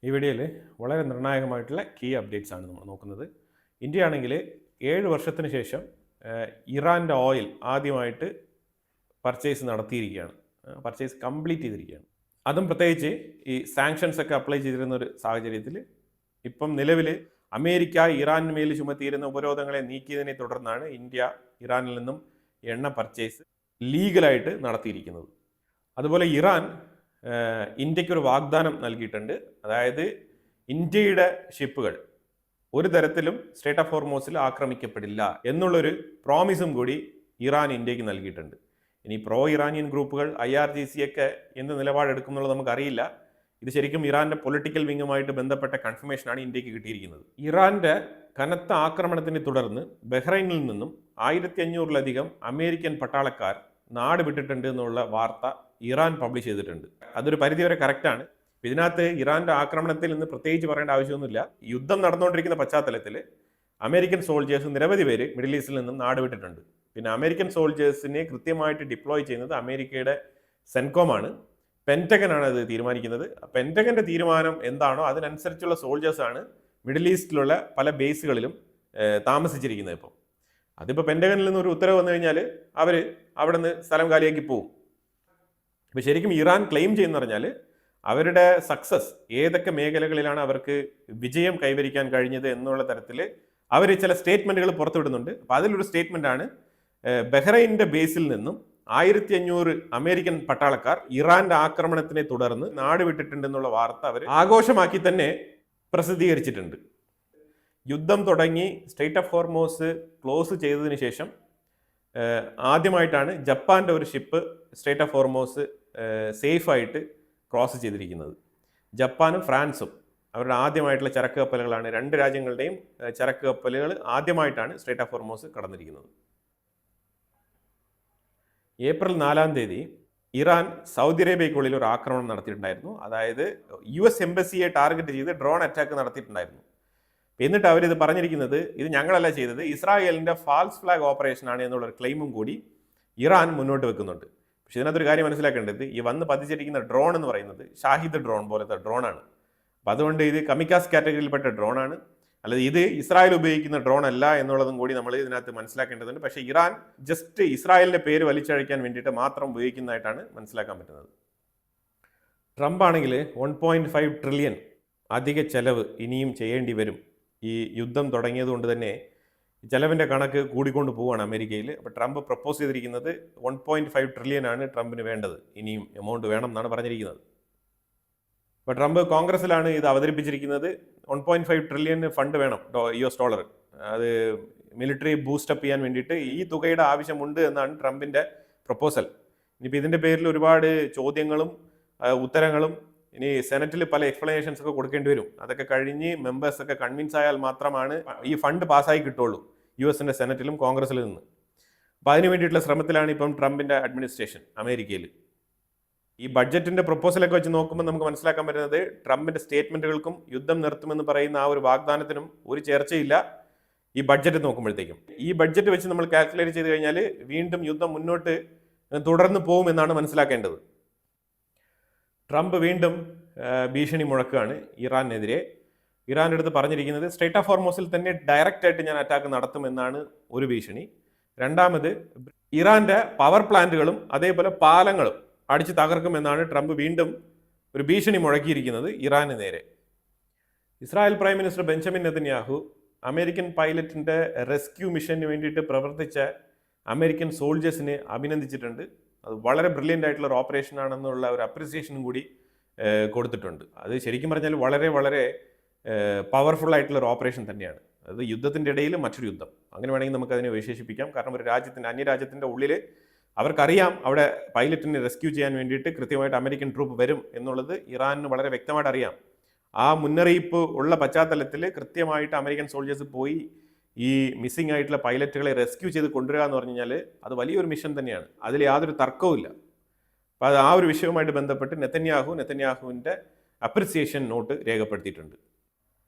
ഈ വീഡിയോയിൽ വളരെ നിർണായകമായിട്ടുള്ള കീ അപ്ഡേറ്റ്സ് ആണ് നമ്മൾ നോക്കുന്നത്. ഇന്ത്യ ആണെങ്കിൽ 7 വർഷത്തിന് ശേഷം ഇറാൻ്റെ ഓയിൽ ആദ്യമായിട്ട് പർച്ചേസ് നടത്തിയിരിക്കുകയാണ്. പർച്ചേസ് കംപ്ലീറ്റ് ചെയ്തിരിക്കുകയാണ്. അതും പ്രത്യേകിച്ച് ഈ സാങ്ഷൻസ് ഒക്കെ അപ്ലൈ ചെയ്തിരുന്ന ഒരു സാഹചര്യത്തിൽ ഇപ്പം നിലവിൽ അമേരിക്ക ഇറാന് മേൽ ചുമത്തിയിരുന്ന ഉപരോധങ്ങളെ നീക്കിയതിനെ തുടർന്നാണ് ഇന്ത്യ ഇറാനിൽ നിന്നും എണ്ണ പർച്ചേസ് ലീഗലായിട്ട് നടത്തിയിരിക്കുന്നത്. അതുപോലെ ഇറാൻ ഇന്ത്യക്കൊരു വാഗ്ദാനം നൽകിയിട്ടുണ്ട്. അതായത് ഇന്ത്യയുടെ ഷിപ്പുകൾ ഒരു തരത്തിലും സ്ട്രേറ്റ് ഓഫ് ഹോർമോസിൽ ആക്രമിക്കപ്പെടില്ല എന്നുള്ളൊരു പ്രോമിസും കൂടി ഇറാൻ ഇന്ത്യക്ക് നൽകിയിട്ടുണ്ട്. ഇനി പ്രോ ഇറാനിയൻ ഗ്രൂപ്പുകൾ IRGC ഒക്കെ എന്ത് നിലപാടെടുക്കും എന്നുള്ളത് നമുക്കറിയില്ല. ഇത് ശരിക്കും ഇറാന്റെ പൊളിറ്റിക്കൽ വിങ്ങുമായിട്ട് ബന്ധപ്പെട്ട കൺഫർമേഷനാണ് ഇന്ത്യക്ക് കിട്ടിയിരിക്കുന്നത്. ഇറാന്റെ കനത്ത ആക്രമണത്തിനെ തുടർന്ന് ബഹ്റൈനിൽ നിന്നും 1500-ലധികം അമേരിക്കൻ പട്ടാളക്കാർ നാട് വിട്ടിട്ടുണ്ട് എന്നുള്ള വാർത്ത ഇറാൻ പബ്ലിഷ് ചെയ്തിട്ടുണ്ട്. അതൊരു പരിധിവരെ കറക്റ്റാണ്. ഇതിനകത്ത് ഇറാന്റെ ആക്രമണത്തിൽ നിന്ന് പ്രത്യേകിച്ച് പറയേണ്ട ആവശ്യമൊന്നുമില്ല. യുദ്ധം നടന്നുകൊണ്ടിരിക്കുന്ന പശ്ചാത്തലത്തിൽ അമേരിക്കൻ സോൾജേഴ്സ് നിരവധി പേര് മിഡിൽ ഈസ്റ്റിൽ നിന്നും നാട് വിട്ടിട്ടുണ്ട്. പിന്നെ അമേരിക്കൻ സോൾജേഴ്സിനെ കൃത്യമായിട്ട് ഡിപ്ലോയ് ചെയ്യുന്നത് അമേരിക്കയുടെ സെൻകോമാണ്. പെൻറ്റഗനാണ് അത് തീരുമാനിക്കുന്നത്. പെൻറ്റഗന്റെ തീരുമാനം എന്താണോ അതിനനുസരിച്ചുള്ള സോൾജേഴ്സാണ് മിഡിൽ ഈസ്റ്റിലുള്ള പല ബേസുകളിലും താമസിച്ചിരിക്കുന്നത്. അതിപ്പോൾ പെൻറ്റഗനിൽ നിന്ന് ഒരു ഉത്തരവ് വന്നു കഴിഞ്ഞാൽ അവർ അവിടെ നിന്ന് സ്ഥലം കാലിയാക്കി പോകും. ഇപ്പോൾ ശരിക്കും ഇറാൻ ക്ലെയിം ചെയ്യുന്ന പറഞ്ഞാൽ അവരുടെ സക്സസ് ഏതൊക്കെ മേഖലകളിലാണ് അവർക്ക് വിജയം കൈവരിക്കാൻ കഴിഞ്ഞത് എന്നുള്ള തരത്തിൽ അവർ ചില സ്റ്റേറ്റ്മെൻറ്റുകൾ പുറത്തുവിടുന്നുണ്ട്. അപ്പോൾ അതിലൊരു സ്റ്റേറ്റ്മെൻറ്റാണ് ബഹ്റൈൻ്റെ ബേസിൽ നിന്നും 1500 അമേരിക്കൻ പട്ടാളക്കാർ ഇറാന്റെ ആക്രമണത്തിനെ തുടർന്ന് നാട് വിട്ടിട്ടുണ്ടെന്നുള്ള വാർത്ത അവർ ആഘോഷമാക്കി തന്നെ പ്രസിദ്ധീകരിച്ചിട്ടുണ്ട്. യുദ്ധം തുടങ്ങി സ്ട്രേറ്റ് ഓഫ് ഹോർമോസ് ക്ലോസ് ചെയ്തതിന് ശേഷം ആദ്യമായിട്ടാണ് ജപ്പാന്റെ ഒരു ഷിപ്പ് സ്ട്രേറ്റ് ഓഫ് ഹോർമോസ് സേഫായിട്ട് ക്രോസ് ചെയ്തിരിക്കുന്നത്. ജപ്പാനും ഫ്രാൻസും അവരുടെ ആദ്യമായിട്ടുള്ള ചരക്ക് കപ്പലുകളാണ്. രണ്ട് രാജ്യങ്ങളുടെയും ചരക്ക് കപ്പലുകൾ ആദ്യമായിട്ടാണ് സ്ട്രേറ്റ് ഓഫ് ഹോർമോസ് കടന്നിരിക്കുന്നത്. ഏപ്രിൽ 4-ാം തീയതി ഇറാൻ സൗദി അറേബ്യയ്ക്കുള്ളിൽ ഒരു ആക്രമണം നടത്തിയിട്ടുണ്ടായിരുന്നു. അതായത് US എംബസിയെ ടാർഗറ്റ് ചെയ്ത് ഡ്രോൺ അറ്റാക്ക് നടത്തിയിട്ടുണ്ടായിരുന്നു. എന്നിട്ട് അവരിത് പറഞ്ഞിരിക്കുന്നത് ഇത് ഞങ്ങളല്ല ചെയ്തത്, ഇസ്രായേലിൻ്റെ ഫാൾസ് ഫ്ലാഗ് ഓപ്പറേഷൻ ആണ് എന്നുള്ളൊരു ക്ലെയിമും കൂടി ഇറാൻ മുന്നോട്ട് വെക്കുന്നുണ്ട്. പക്ഷെ ഇതിനകത്തൊരു കാര്യം മനസ്സിലാക്കേണ്ടത്, ഈ വന്ന് പതിച്ചിരിക്കുന്ന ഡ്രോൺ എന്ന് പറയുന്നത് ഷാഹിദ് ഡ്രോൺ പോലത്തെ ഡ്രോണാണ്. അപ്പം അതുകൊണ്ട് ഇത് കമിക്കാസ് കാറ്റഗറിയിൽപ്പെട്ട ഡ്രോണാണ്, അല്ലാതെ ഇത് ഇസ്രായേൽ ഉപയോഗിക്കുന്ന ഡ്രോൺ അല്ല എന്നുള്ളതും കൂടി നമ്മൾ ഇതിനകത്ത് മനസ്സിലാക്കേണ്ടതുണ്ട്. പക്ഷേ ഇറാൻ ജസ്റ്റ് ഇസ്രായേലിൻ്റെ പേര് വലിച്ചഴയ്ക്കാൻ വേണ്ടിയിട്ട് മാത്രം ഉപയോഗിക്കുന്നതായിട്ടാണ് മനസ്സിലാക്കാൻ പറ്റുന്നത്. ട്രംപ് ആണെങ്കിൽ 1.5 ട്രില്യൺ അധിക ചെലവ് ഇനിയും ചെയ്യേണ്ടി വരും. ഈ യുദ്ധം തുടങ്ങിയത് കൊണ്ട് തന്നെ ചെലവിൻ്റെ കണക്ക് കൂടിക്കൊണ്ട് പോവുകയാണ് അമേരിക്കയിൽ. അപ്പോൾ ട്രംപ് പ്രപ്പോസ് ചെയ്തിരിക്കുന്നത് 1.5 ട്രില്യൺ ആണ് ട്രംപിന് വേണ്ടത്, ഇനിയും എമൗണ്ട് വേണം എന്നാണ് പറഞ്ഞിരിക്കുന്നത്. അപ്പോൾ ട്രംപ് കോൺഗ്രസിലാണ് ഇത് അവതരിപ്പിച്ചിരിക്കുന്നത്. 1.5 ട്രില്യൺ ഫണ്ട് വേണം US ഡോളർ, അത് മിലിറ്ററി ബൂസ്റ്റപ്പ് ചെയ്യാൻ വേണ്ടിയിട്ട് ഈ തുകയുടെ ആവശ്യമുണ്ട് എന്നാണ് ട്രംപിൻ്റെ പ്രപ്പോസൽ. ഇനിയിപ്പോൾ ഇതിൻ്റെ പേരിൽ ഒരുപാട് ചോദ്യങ്ങളും ഉത്തരങ്ങളും ഇനി സെനറ്റിൽ പല എക്സ്പ്ലനേഷൻസ് ഒക്കെ കൊടുക്കേണ്ടി വരും. അതൊക്കെ കഴിഞ്ഞ് മെമ്പേഴ്സൊക്കെ കൺവിൻസ് ആയാൽ മാത്രമാണ് ഈ ഫണ്ട് പാസ്സായി കിട്ടുള്ളൂ US സെനറ്റിലും കോൺഗ്രസിലും നിന്ന്. അപ്പോൾ അതിന് വേണ്ടിയിട്ടുള്ള ശ്രമത്തിലാണ് ഇപ്പം ട്രംപിൻ്റെ അഡ്മിനിസ്ട്രേഷൻ അമേരിക്കയിൽ. ഈ ബഡ്ജറ്റിൻ്റെ പ്രപ്പോസലൊക്കെ വെച്ച് നോക്കുമ്പോൾ നമുക്ക് മനസ്സിലാക്കാൻ പറ്റുന്നത് ട്രംപിൻ്റെ സ്റ്റേറ്റ്മെൻറ്റുകൾക്കും യുദ്ധം നിർത്തുമെന്ന് പറയുന്ന ആ ഒരു വാഗ്ദാനത്തിനും ഒരു ചേർച്ചയില്ല ഈ ബഡ്ജറ്റ് നോക്കുമ്പോഴത്തേക്കും. ഈ ബഡ്ജറ്റ് വെച്ച് നമ്മൾ കാൽക്കുലേറ്റ് ചെയ്ത് കഴിഞ്ഞാൽ വീണ്ടും യുദ്ധം മുന്നോട്ട് തുടർന്ന് പോകുമെന്നാണ് മനസ്സിലാക്കേണ്ടത്. ട്രംപ് വീണ്ടും ഭീഷണി മുഴക്കുകയാണ് ഇറാനെതിരെ. ഇറാൻ്റെ അടുത്ത് പറഞ്ഞിരിക്കുന്നത് സ്ട്രേറ്റ് ഓഫ് ഹോർമോസിൽ തന്നെ ഡയറക്റ്റായിട്ട് ഞാൻ അറ്റാക്ക് നടത്തുമെന്നാണ് ഒരു ഭീഷണി. രണ്ടാമത് ഇറാൻ്റെ പവർ പ്ലാന്റുകളും അതേപോലെ പാലങ്ങളും അടിച്ച് തകർക്കുമെന്നാണ് ട്രംപ് വീണ്ടും ഒരു ഭീഷണി മുഴക്കിയിരിക്കുന്നത് ഇറാന് നേരെ. Israel prime minister Benjamin Netanyahu American പൈലറ്റിൻ്റെ റെസ്ക്യൂ മിഷന് വേണ്ടിയിട്ട് പ്രവർത്തിച്ച അമേരിക്കൻ സോൾജേഴ്സിനെ അഭിനന്ദിച്ചിട്ടുണ്ട്. അത് വളരെ ബ്രില്യൻ്റ് ആയിട്ടുള്ള ഒരു ഓപ്പറേഷൻ ആണെന്നുള്ള ഒരു അപ്രിസിയേഷനും കൂടി കൊടുത്തിട്ടുണ്ട്. അത് ശരിക്കും പറഞ്ഞാൽ വളരെ വളരെ പവർഫുൾ ആയിട്ടുള്ള ഒരു ഓപ്പറേഷൻ തന്നെയാണ്. അത് യുദ്ധത്തിൻ്റെ ഇടയിൽ മറ്റൊരു യുദ്ധം, അങ്ങനെ വേണമെങ്കിൽ നമുക്കതിനെ വിശേഷിപ്പിക്കാം. കാരണം ഒരു അന്യരാജ്യത്തിൻ്റെ ഉള്ളിൽ അവർക്കറിയാം അവിടെ പൈലറ്റിനെ റെസ്ക്യൂ ചെയ്യാൻ വേണ്ടിയിട്ട് കൃത്യമായിട്ട് അമേരിക്കൻ ട്രൂപ്പ് വരും എന്നുള്ളത് ഇറാനിന് വളരെ വ്യക്തമായിട്ട് അറിയാം. ആ മുന്നറിയിപ്പ് ഉള്ള പശ്ചാത്തലത്തിൽ കൃത്യമായിട്ട് അമേരിക്കൻ സോൾജേഴ്സ് പോയി ഈ മിസ്സിംഗ് ആയിട്ടുള്ള പൈലറ്റുകളെ റെസ്ക്യൂ ചെയ്ത് കൊണ്ടുവരിക എന്ന് പറഞ്ഞു കഴിഞ്ഞാൽ അത് വലിയൊരു മിഷൻ തന്നെയാണ്, അതിൽ യാതൊരു തർക്കവുമില്ല. അപ്പോൾ അത് ആ ഒരു വിഷയവുമായിട്ട് ബന്ധപ്പെട്ട് നെതന്യാഹുവിൻ്റെ അപ്രിസിയേഷൻ നോട്ട് രേഖപ്പെടുത്തിയിട്ടുണ്ട്.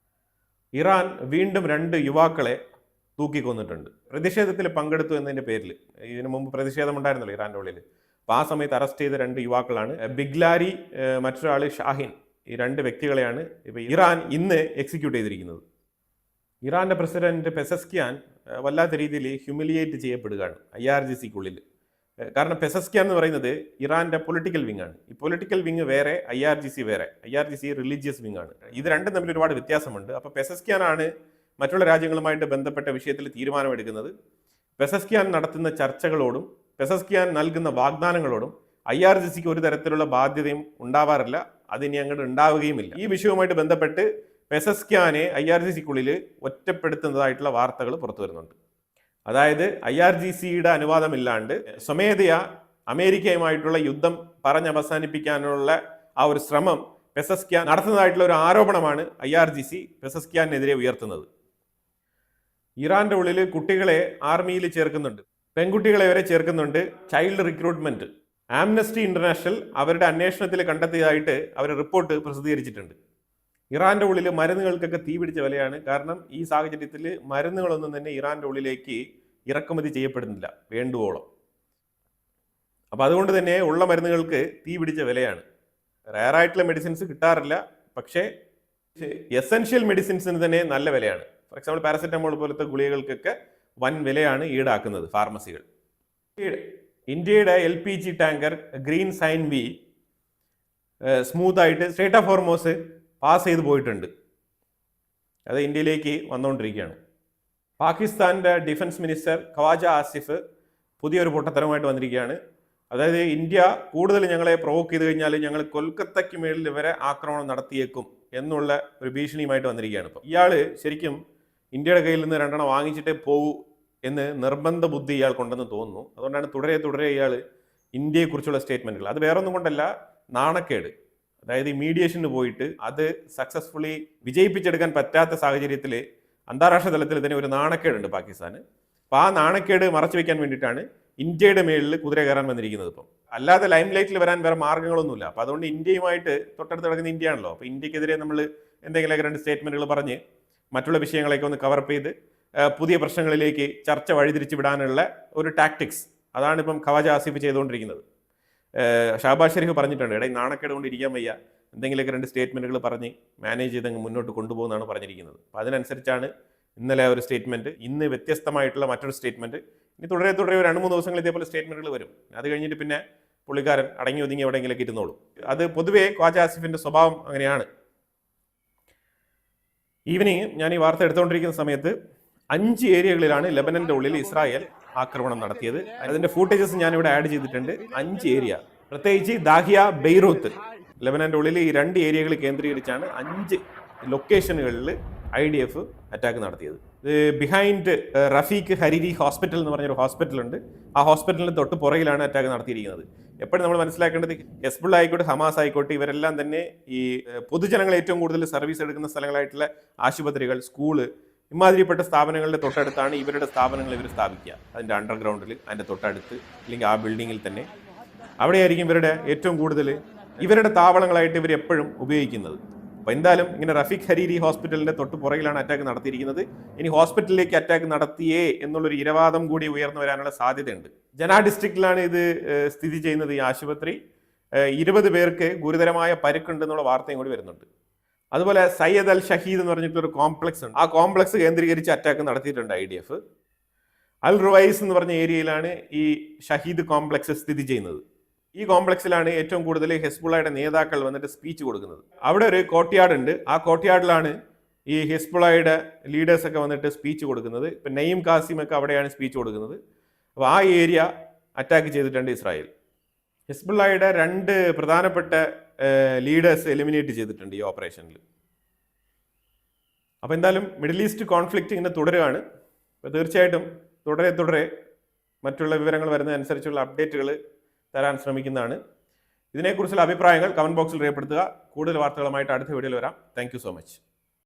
ഇറാൻ വീണ്ടും 2 യുവാക്കളെ തൂക്കിക്കൊന്നിട്ടുണ്ട്. പ്രതിഷേധത്തിൽ പങ്കെടുത്തു എന്നതിൻ്റെ പേരിൽ. ഇതിനു മുമ്പ് പ്രതിഷേധമുണ്ടായിരുന്നല്ലോ ഇറാൻ്റെ ഉള്ളിൽ. അപ്പോൾ ആ സമയത്ത് അറസ്റ്റ് ചെയ്ത 2 യുവാക്കളാണ് ബിഗ്ലാരി, മറ്റൊരാൾ ഷാഹിൻ. ഈ രണ്ട് വ്യക്തികളെയാണ് ഇപ്പോൾ ഇറാൻ ഇന്ന് എക്സിക്യൂട്ട് ചെയ്തിരിക്കുന്നത്. ഇറാന്റെ പ്രസിഡന്റ് പെസസ്കിയാൻ വല്ലാത്ത രീതിയിൽ ഹ്യൂമിലിയേറ്റ് ചെയ്യപ്പെടുകയാണ് IRGCക്കുള്ളിൽ. കാരണം പെസസ്കിയാൻ എന്ന് പറയുന്നത് ഇറാന്റെ പൊളിറ്റിക്കൽ വിങ് ആണ്. ഈ പൊളിറ്റിക്കൽ വിങ് വേറെ, IRGC വേറെ. IRGC റിലീജിയസ് വിങ് ആണ്. ഇത് രണ്ടും തമ്മിൽ ഒരുപാട് വ്യത്യാസമുണ്ട്. അപ്പോൾ പെസസ്കിയാനാണ് മറ്റുള്ള രാജ്യങ്ങളുമായിട്ട് ബന്ധപ്പെട്ട വിഷയത്തിൽ തീരുമാനമെടുക്കുന്നത്. പെസസ്കിയാൻ നടത്തുന്ന ചർച്ചകളോടും പെസസ്കിയാൻ നൽകുന്ന വാഗ്ദാനങ്ങളോടും IRGCക്ക് ഒരു തരത്തിലുള്ള ബാധ്യതയും ഉണ്ടാവാറില്ല. അതിനി അങ്ങോട്ട് ഉണ്ടാവുകയുമില്ല. ഈ വിഷയവുമായിട്ട് ബന്ധപ്പെട്ട് പെസസ്കിയാനെ IRGCക്കുള്ളിൽ ഒറ്റപ്പെടുത്തുന്നതായിട്ടുള്ള വാർത്തകൾ പുറത്തു വരുന്നുണ്ട്. അതായത് IRGCയുടെ അനുവാദമില്ലാണ്ട് സ്വമേധയാ അമേരിക്കയുമായിട്ടുള്ള യുദ്ധം പറഞ്ഞവസാനിപ്പിക്കാനുള്ള ആ ഒരു ശ്രമം പെസസ്കിയാൻ നടത്തുന്നതായിട്ടുള്ള ഒരു ആരോപണമാണ് IRGC പെസസ്കിയാനെതിരെ ഉയർത്തുന്നത്. ഇറാന്റെ ഉള്ളിൽ കുട്ടികളെ ആർമിയിൽ ചേർക്കുന്നുണ്ട്, പെൺകുട്ടികളെ വരെ ചേർക്കുന്നുണ്ട്. ചൈൽഡ് റിക്രൂട്ട്മെന്റ് ആംനസ്റ്റി ഇന്റർനാഷണൽ അവരുടെ അന്വേഷണത്തിൽ കണ്ടെത്തിയതായിട്ട് അവർ റിപ്പോർട്ട് പ്രസിദ്ധീകരിച്ചിട്ടുണ്ട്. ഇറാന്റെ ഉള്ളിൽ മരുന്നുകൾക്കൊക്കെ തീ പിടിച്ച വിലയാണ്. കാരണം ഈ സാഹചര്യത്തിൽ മരുന്നുകളൊന്നും തന്നെ ഇറാന്റെ ഉള്ളിലേക്ക് ഇറക്കുമതി ചെയ്യപ്പെടുന്നില്ല വേണ്ടുവോളം. അപ്പം അതുകൊണ്ട് തന്നെ ഉള്ള മരുന്നുകൾക്ക് തീ പിടിച്ച വിലയാണ്. റയറായിട്ടുള്ള മെഡിസിൻസ് കിട്ടാറില്ല, പക്ഷേ എസെൻഷ്യൽ മെഡിസിൻസിന് തന്നെ നല്ല വിലയാണ്. ഫോർ എക്സാമ്പിൾ പാരസെറ്റമോൾ പോലത്തെ ഗുളികകൾക്കൊക്കെ വൻ വിലയാണ് ഈടാക്കുന്നത് ഫാർമസികൾ. ഇന്ത്യയുടെ LPG ടാങ്കർ ഗ്രീൻ സൈൻ വി സ്മൂത്തായിട്ട് സ്ട്രേറ്റ് ഓഫ് ഹോർമോസ് പാസ് ചെയ്ത് പോയിട്ടുണ്ട്. അത് ഇന്ത്യയിലേക്ക് വന്നുകൊണ്ടിരിക്കുകയാണ്. പാകിസ്ഥാൻ്റെ ഡിഫൻസ് മിനിസ്റ്റർ ഖവാജ ആസിഫ് പുതിയൊരു പൊട്ടത്തരമായിട്ട് വന്നിരിക്കുകയാണ്. അതായത് ഇന്ത്യ കൂടുതൽ ഞങ്ങളെ പ്രൊവോക്ക് ചെയ്ത് കഴിഞ്ഞാൽ ഞങ്ങൾ കൊൽക്കത്തയ്ക്ക് മേളിൽ വരെ ആക്രമണം നടത്തിയേക്കും എന്നുള്ള ഒരു ഭീഷണിയുമായിട്ട് വന്നിരിക്കുകയാണ്. ഇപ്പോൾ ഇയാൾ ശരിക്കും ഇന്ത്യയുടെ കയ്യിൽ നിന്ന് രണ്ടെണ്ണം വാങ്ങിച്ചിട്ടേ പോകൂ എന്ന് നിർബന്ധ ബുദ്ധി ഇയാൾക്കുണ്ടെന്ന് തോന്നുന്നു. അതുകൊണ്ടാണ് തുടരെ ഇയാൾ ഇന്ത്യയെക്കുറിച്ചുള്ള സ്റ്റേറ്റ്മെൻറ്റുകൾ. അത് വേറൊന്നും കൊണ്ടല്ല, നാണക്കേട്. അതായത് ഈ മീഡിയേഷന് പോയിട്ട് അത് സക്സസ്ഫുള്ളി വിജയിപ്പിച്ചെടുക്കാൻ പറ്റാത്ത സാഹചര്യത്തിൽ അന്താരാഷ്ട്ര തലത്തിൽ തന്നെ ഒരു നാണക്കേടുണ്ട് പാകിസ്ഥാന്. അപ്പോൾ ആ നാണക്കേട് മറച്ചു വെക്കാൻ വേണ്ടിയിട്ടാണ് ഇന്ത്യയുടെ മേളിൽ കുതിര കയറാൻ വന്നിരിക്കുന്നത്. ഇപ്പം അല്ലാതെ ലൈം ലൈറ്റിൽ വരാൻ വേറെ മാർഗ്ഗങ്ങളൊന്നുമില്ല. അപ്പോൾ അതുകൊണ്ട് ഇന്ത്യയുമായിട്ട് തൊട്ടടുത്ത് കിടക്കുന്ന ഇന്ത്യയാണല്ലോ. അപ്പോൾ ഇന്ത്യക്കെതിരെ നമ്മൾ എന്തെങ്കിലുമൊക്കെ രണ്ട് സ്റ്റേറ്റ്മെൻറ്റുകൾ പറഞ്ഞ് മറ്റുള്ള വിഷയങ്ങളൊക്കെ ഒന്ന് കവറപ്പ് ചെയ്ത് പുതിയ പ്രശ്നങ്ങളിലേക്ക് ചർച്ച വഴിതിരിച്ച് വിടാനുള്ള ഒരു ടാക്ടിക്സ് അതാണ് ഇപ്പം ഖവാജ ആസിഫ് ചെയ്തുകൊണ്ടിരിക്കുന്നത്. ഷഹബാസ് ഷെരീഫ് പറഞ്ഞിട്ടുണ്ട്, ഇടയിൽ നാണക്കേട് കൊണ്ട് ഇരിക്കാൻ വയ്യ, എന്തെങ്കിലുമൊക്കെ രണ്ട് സ്റ്റേറ്റ്മെൻറ്റുകൾ പറഞ്ഞ് മാനേജ് ചെയ്തങ്ങ് മുന്നോട്ട് കൊണ്ടുപോകുന്നതാണ് പറഞ്ഞിരിക്കുന്നത്. അപ്പോൾ അതിനനുസരിച്ചാണ് ഇന്നലെ ഒരു സ്റ്റേറ്റ്മെൻറ്റ്, ഇന്ന് വ്യത്യസ്തമായിട്ടുള്ള മറ്റൊരു സ്റ്റേറ്റ്മെൻറ്റ്, ഇനി തുടരെ ഒരു 2-3 ദിവസങ്ങൾ ഇതേപോലെ സ്റ്റേറ്റ്മെൻറ്റുകൾ വരും. അത് കഴിഞ്ഞിട്ട് പിന്നെ പുള്ളിക്കാരൻ അടങ്ങി ഒതുങ്ങി എവിടെയെങ്കിലൊക്കെ ഇരുന്നോളും. അത് പൊതുവേ ഖവാജ ആസിഫിൻ്റെ സ്വഭാവം അങ്ങനെയാണ്. ഈവനിങ് ഞാൻ ഈ വാർത്ത എടുത്തുകൊണ്ടിരിക്കുന്ന സമയത്ത് 5 ഏരിയകളിലാണ് ലെബനന്റെ ഉള്ളിൽ ഇസ്രായേൽ ആക്രമണം നടത്തിയത്. അതിന്റെ ഫൂട്ടേജസ് ഞാനിവിടെ ആഡ് ചെയ്തിട്ടുണ്ട്. 5 ഏരിയ, പ്രത്യേകിച്ച് ദാഹിയ, ബെയ്റൂത്ത്, ലെബനന്റെ ഉള്ളിൽ ഈ 2 ഏരിയകൾ കേന്ദ്രീകരിച്ചാണ് 5 ലൊക്കേഷനുകളിൽ IDF അറ്റാക്ക് നടത്തിയത്. ഇത് ബിഹൈൻഡ് റഫീഖ് ഹരിരി ഹോസ്പിറ്റൽ എന്ന് പറഞ്ഞൊരു ഹോസ്പിറ്റലുണ്ട്. ആ ഹോസ്പിറ്റലിന് തൊട്ട് പുറകിലാണ് അറ്റാക്ക് നടത്തിയിരിക്കുന്നത്. എപ്പോഴും നമ്മൾ മനസ്സിലാക്കേണ്ടത് ഹെസ്ബുള്ള ആയിക്കോട്ടെ, ഹമാസ് ആയിക്കോട്ടെ, ഇവരെല്ലാം തന്നെ ഈ പൊതുജനങ്ങൾ ഏറ്റവും കൂടുതൽ സർവീസ് എടുക്കുന്ന സ്ഥലങ്ങളായിട്ടുള്ള ആശുപത്രികൾ, സ്കൂള്, ഇമാതിരിപ്പെട്ട സ്ഥാപനങ്ങളുടെ തൊട്ടടുത്താണ് ഇവരുടെ സ്ഥാപനങ്ങൾ ഇവർ സ്ഥാപിക്കുക. അതിൻ്റെ അണ്ടർഗ്രൗണ്ടിൽ, അതിൻ്റെ തൊട്ടടുത്ത്, അല്ലെങ്കിൽ ആ ബിൽഡിങ്ങിൽ തന്നെ അവിടെയായിരിക്കും ഇവരുടെ ഏറ്റവും കൂടുതൽ ഇവരുടെ താവളങ്ങളായിട്ട് ഇവർ എപ്പോഴും ഉപയോഗിക്കുന്നത്. അപ്പോൾ എന്തായാലും ഇങ്ങനെ റഫീഖ് ഹരീരി ഹോസ്പിറ്റലിൻ്റെ തൊട്ട് പുറകിലാണ് അറ്റാക്ക് നടത്തിയിരിക്കുന്നത്. ഇനി ഹോസ്പിറ്റലിലേക്ക് അറ്റാക്ക് നടത്തിയേ എന്നുള്ളൊരു ഇരവാദം കൂടി ഉയർന്നു വരാനുള്ള സാധ്യതയുണ്ട്. ജനാ ഡിസ്ട്രിക്റ്റിലാണ് ഇത് സ്ഥിതി ചെയ്യുന്നത്, ഈ ആശുപത്രി. 20 പേർക്ക് ഗുരുതരമായ പരിക്കുണ്ടെന്നുള്ള വാർത്തയും കൂടി വരുന്നുണ്ട്. അതുപോലെ സയ്യദ് അൽ ഷഹീദ് എന്ന് പറഞ്ഞിട്ടൊരു കോംപ്ലക്സ് ഉണ്ട്. ആ കോംപ്ലക്സ് കേന്ദ്രീകരിച്ച് അറ്റാക്ക് നടത്തിയിട്ടുണ്ട് IDF. അൽ റുവൈസ് എന്ന് പറഞ്ഞ ഏരിയയിലാണ് ഈ ഷഹീദ് കോംപ്ലക്സ് സ്ഥിതി ചെയ്യുന്നത്. ഈ കോംപ്ലക്സിലാണ് ഏറ്റവും കൂടുതൽ ഹെസ്ബുള്ളയുടെ നേതാക്കൾ വന്നിട്ട് സ്പീച്ച് കൊടുക്കുന്നത്. അവിടെ ഒരു കോർട്ട്യാർഡ് ഉണ്ട്. ആ കോർട്ട്യാർഡിലാണ് ഈ ഹെസ്ബുള്ളയുടെ ലീഡേഴ്സൊക്കെ വന്നിട്ട് സ്പീച്ച് കൊടുക്കുന്നത്. ഇപ്പം നയീം കാസിമൊക്കെ അവിടെയാണ് സ്പീച്ച് കൊടുക്കുന്നത്. അപ്പോൾ ആ ഏരിയ അറ്റാക്ക് ചെയ്തിട്ടുണ്ട് ഇസ്രായേൽ. ഹെസ്ബുള്ളയുടെ 2 പ്രധാനപ്പെട്ട ലീഡേഴ്സ് എലിമിനേറ്റ് ചെയ്തിട്ടുണ്ട് ഈ ഓപ്പറേഷനിൽ. അപ്പോൾ എന്തായാലും മിഡിൽ ഈസ്റ്റ് കോൺഫ്ലിക്റ്റ് ഇങ്ങനെ തുടരുകയാണ്. അപ്പോൾ തീർച്ചയായിട്ടും തുടരെ മറ്റുള്ള വിവരങ്ങൾ വരുന്നതനുസരിച്ചുള്ള അപ്ഡേറ്റുകൾ തരാൻ ശ്രമിക്കുന്നതാണ്. ഇതിനെക്കുറിച്ചുള്ള അഭിപ്രായങ്ങൾ കമൻറ്റ് ബോക്സിൽ രേഖപ്പെടുത്തുക. കൂടുതൽ വാർത്തകളുമായിട്ട് അടുത്ത വീഡിയോയിൽ വരാം. Thank you so much.